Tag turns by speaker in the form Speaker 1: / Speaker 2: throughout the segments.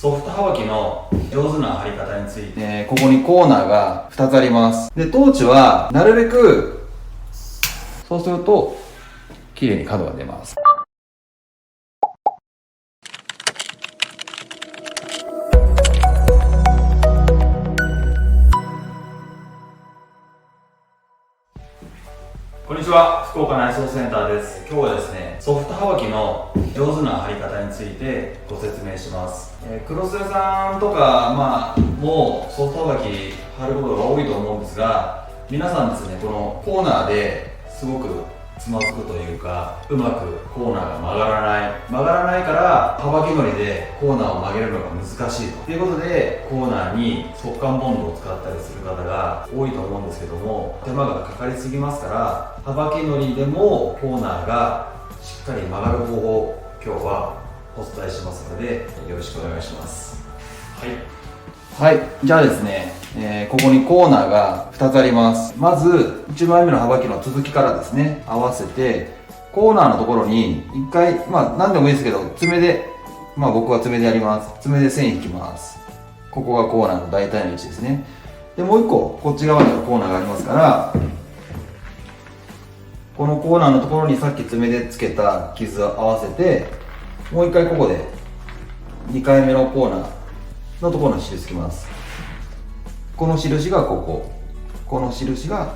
Speaker 1: ソフトはばきの上手な貼り方について、ここにコーナーが2つあります。で、トーチはなるべくそうすると綺麗に角が出ます。こんにちは、福岡内装センターです。今日はですね、ソフトはばきの上手な貼り方についてご説明します。クロス屋さんとか、もうソフトはばき貼ることが多いと思うんですが、皆さんですね、このコーナーですごくつまずくというか、うまくコーナーが曲がらないから、はばきのりでコーナーを曲げるのが難しいということで、コーナーに速乾ボンドを使ったりする方が多いと思うんですけども、手間がかかりすぎますから、はばきのりでもコーナーがしっかり曲がる方法を今日はお伝えしますので、よろしくお願いします。はい、じゃあですね、ここにコーナーが2つあります。まず1枚目のはばきの続きからですね、合わせてコーナーのところに1回、何でもいいですけど、爪で、僕は爪でやります。爪で線引きます。ここがコーナーの大体の位置ですね。で、もう1個こっち側にはコーナーがありますから、このコーナーのところにさっき爪でつけた傷を合わせて、もう1回ここで2回目のコーナーのところに印つけます。この印がこの印が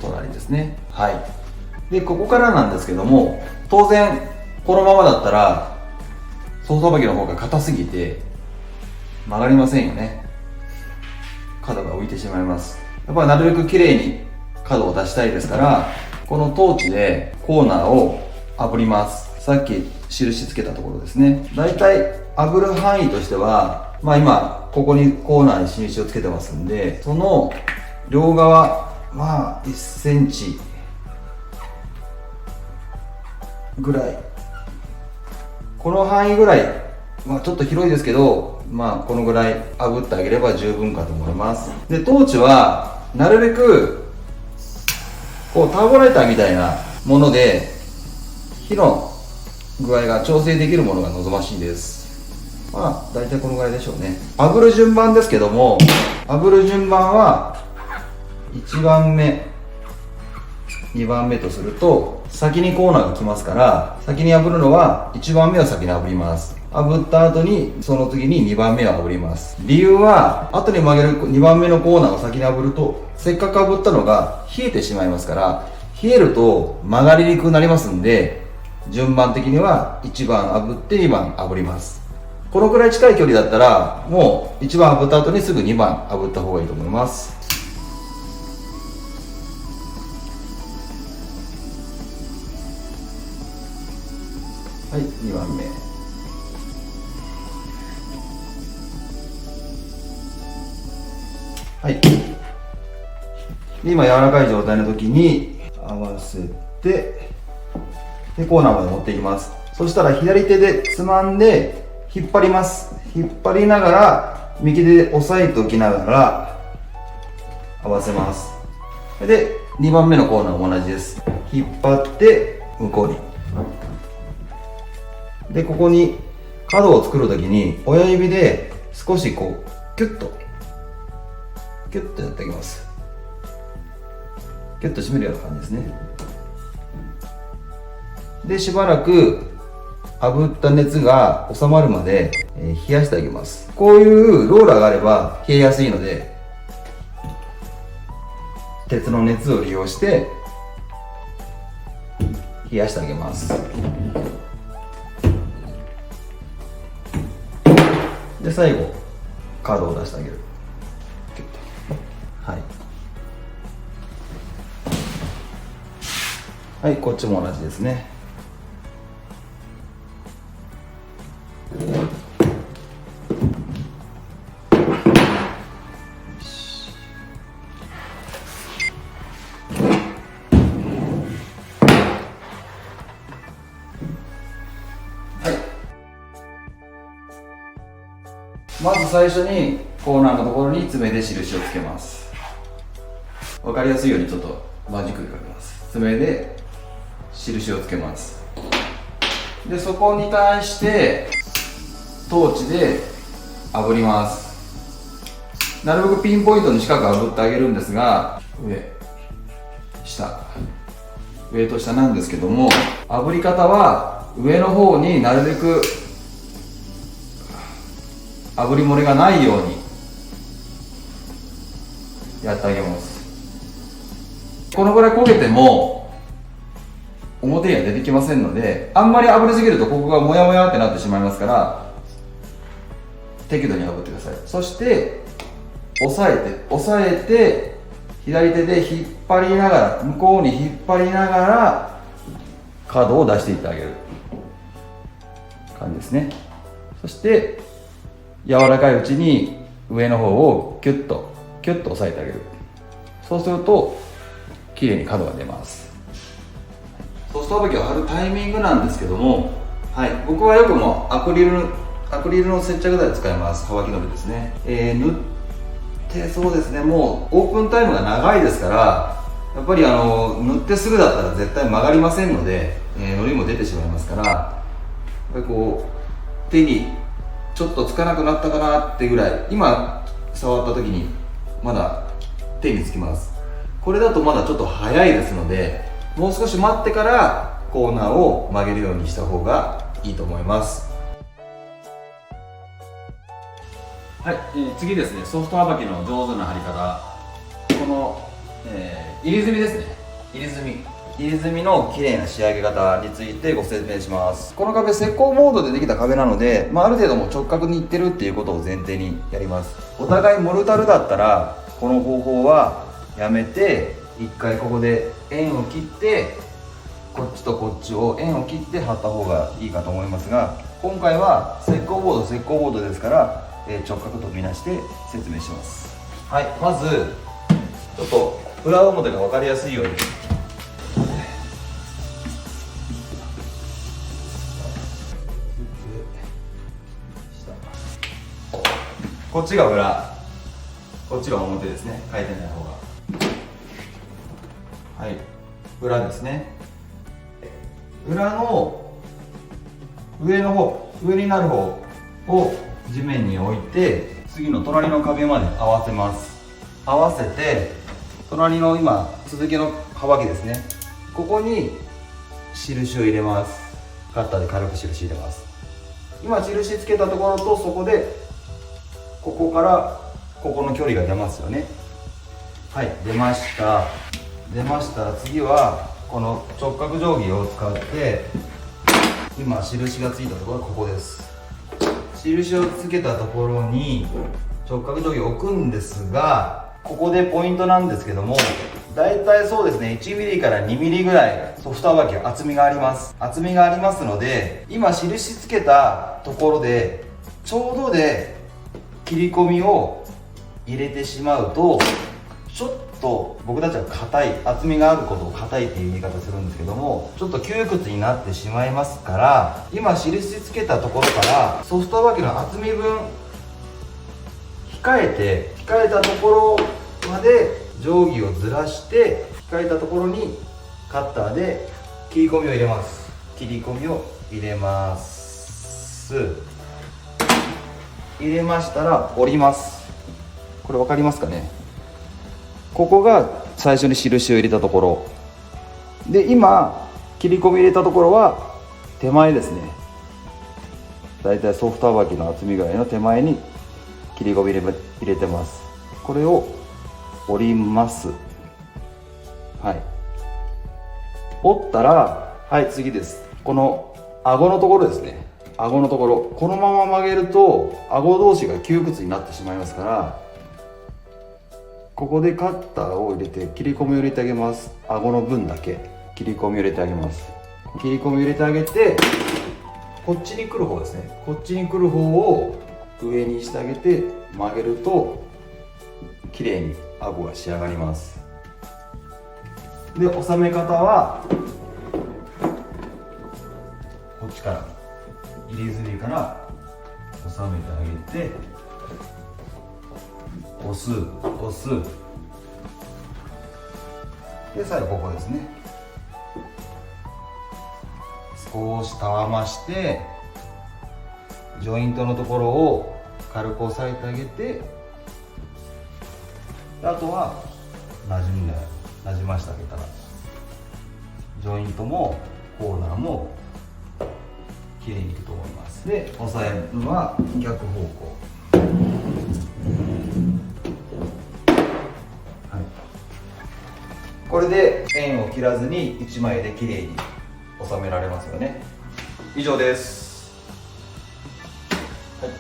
Speaker 1: 隣ですね。はい。で、ここからなんですけども、当然このままだったらソフトはばきの方が硬すぎて曲がりませんよね。角が浮いてしまいます。やっぱりなるべく綺麗に角を出したいですから、このトーチでコーナーを炙ります。さっき印つけたところですね。だいたい炙る範囲としては、今ここにコーナーに印をつけてますんで、その両側1センチぐらい、この範囲ぐらい、ちょっと広いですけど、このぐらい炙ってあげれば十分かと思います。で、トーチはなるべくこうターボライターみたいなもので火の具合が調整できるものが望ましいです。大体このぐらいでしょうね。炙る順番ですけども、炙る順番は1番目2番目とすると、先にコーナーが来ますから、先に炙るのは1番目を先に炙ります。炙った後にその次に2番目を炙ります。理由は、後に曲げる2番目のコーナーを先に炙ると、せっかく炙ったのが冷えてしまいますから、冷えると曲がりにくくなりますんで、順番的には1番炙って2番炙ります。このくらい近い距離だったら、もう1番炙った後にすぐ2番炙った方がいいと思います。はい、2番目。はい。で、今柔らかい状態の時に合わせて、で、コーナーまで持っていきます。そしたら左手でつまんで引っ張ります。引っ張りながら右手で押さえておきながら合わせます。で、2番目のコーナーも同じです。引っ張って向こうに。で、ここに角を作るときに親指で少しキュッとやっていきます。キュッと締めるような感じですね。で、しばらく炙った熱が収まるまで冷やしてあげます。こういうローラーがあれば冷えやすいので、鉄の熱を利用して冷やしてあげます。で、最後角を出してあげる。はい、こっちも同じですね。まず最初にコーナーのところに爪で印をつけます。わかりやすいようにちょっとマジックで描きます。爪で印をつけます。で、そこに対してトーチで炙ります。なるべくピンポイントに四角炙ってあげるんですが、上下上と下なんですけども、炙り方は上の方になるべく炙り漏れがないようにやってあげます。このぐらい焦げても表には出てきませんので、あんまり炙りすぎるとここがモヤモヤってなってしまいますから、適度に炙ってください。そして押さえて左手で引っ張りながら、向こうに引っ張りながら角を出していってあげる感じですね。そして柔らかいうちに上の方をキュッと押さえてあげる。そうすると綺麗に角が出ます。ソフト炙きを貼るタイミングなんですけども、はい、僕はよくもうアクリルの接着剤を使います。はばきのりですね。塗ってそうですね、もうオープンタイムが長いですから、やっぱり塗ってすぐだったら絶対曲がりませんので、のりも出てしまいますから、やっぱりこう手にちょっとつかなくなったかなってぐらい、今触った時にまだ手につきます。これだとまだちょっと早いですので、もう少し待ってからコーナーを曲げるようにした方がいいと思います。はい、次ですね、ソフトはばきの上手な貼り方。この、入り墨ですね。入り墨の綺麗な仕上げ方についてご説明します。この壁、石膏モードでできた壁なので、ある程度もう直角にいってるっていうことを前提にやります。お互いモルタルだったらこの方法はやめて、一回ここで円を切って、こっちとこっちを円を切って貼った方がいいかと思いますが、今回は石膏ボードですから、直角とみなして説明します。はい、まずちょっと裏表が分かりやすいように、こっちが裏、こっちが表ですね。書いてない方が、はい、裏ですね。裏の上の方、上になる方を地面に置いて、次の隣の壁まで合わせます。合わせて、隣の今続きのはばきですね、ここに印を入れます。カッターで軽く印入れます。今印つけたところと、そこでここからここの距離が出ますよね。はい、出ましたら、次はこの直角定規を使って、今印がついたところはここです。印をつけたところに直角定規を置くんですが、ここでポイントなんですけども、だいたいそうですね、1ミリから2ミリぐらいソフトはばきは厚みがありますので、今印つけたところでちょうどで切り込みを入れてしまうと、ちょっと僕たちは硬い、厚みがあることを硬いっていう言い方するんですけども、ちょっと窮屈になってしまいますから、今印つけたところからソフトはばきの厚み分控えたところまで定規をずらして、控えたところにカッターで切り込みを入れます。入れましたら折ります。これ分かりますかね。ここが最初に印を入れたところで、今切り込み入れたところは手前ですね。だいたいソフトはばきの厚みぐらいの手前に切り込み入れてます。これを折ります。はい、折ったら、はい、次です。この顎のところですね。顎のところ、このまま曲げると顎同士が窮屈になってしまいますから、ここでカッターを入れて切り込みを入れてあげます。顎の分だけ切り込みを入れてあげます。切り込みを入れてあげて、こっちに来る方ですね。こっちに来る方を上にしてあげて曲げると綺麗に顎が仕上がります。で、収め方はこっちから入れ墨から収めてあげて、押すで、最後ここですね。少したわまして、ジョイントのところを
Speaker 2: 軽く押さえてあげて、あとはなじましてあげたら、ジョイントもコーナーも綺麗にいくと思います。で、押さえるのは逆方向、はい、これで円を切らずに1枚で綺麗に収められますよね。以上です。はい、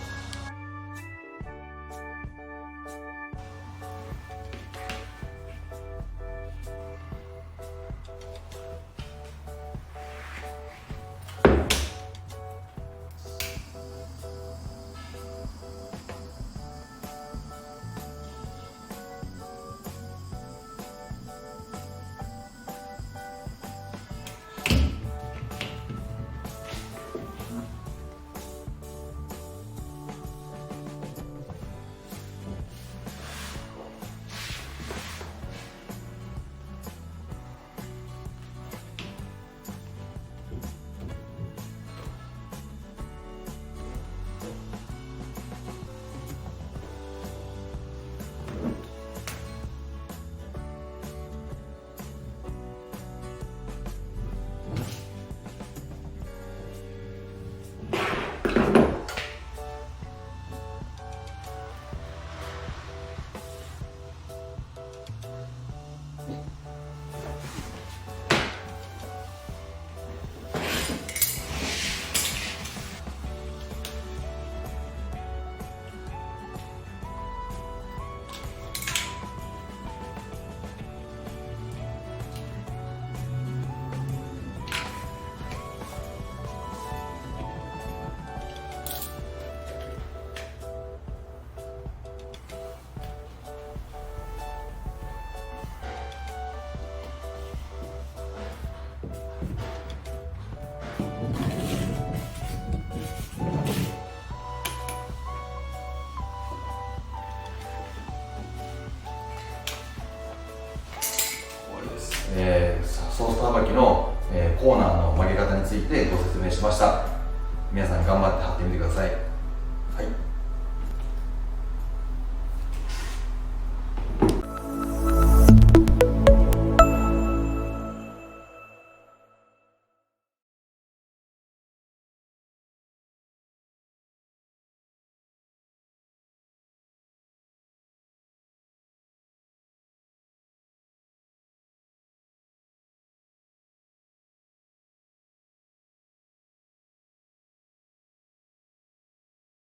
Speaker 2: ソフトはばきの、コーナーの曲げ方についてご説明しました。皆さん頑張って貼ってみてください。